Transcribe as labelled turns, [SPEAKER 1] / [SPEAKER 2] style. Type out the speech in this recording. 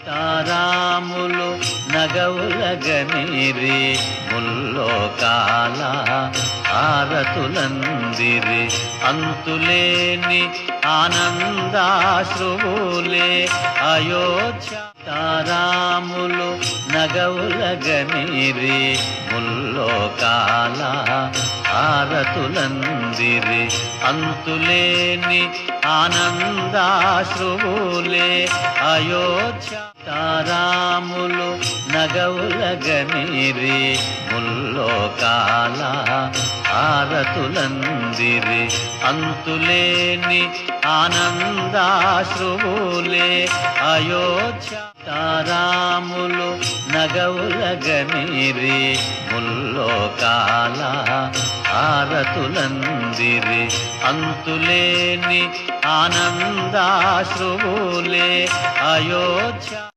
[SPEAKER 1] తారాములు నగవులగనిరి ముల్లోకాల హారతులందిరి అంతులేని ఆనందాశ్రువులే అయోధ్య. తారాములు నగవులగనిరి ముల్లోకాల హారతులందిరి అంతులేని ఆనందాశ్రువులే అయోధ్య. తారాములు నగవులగనిరి ముల్లోకాల హారతులందిరి అంతులేని ఆనందాశ్రువులే అయోధ్య. తారాములు నగవులగనిరి ముల్లోకాల హారతులందిరి అంతులేని ఆనందాశ్రువులే అయోధ్య.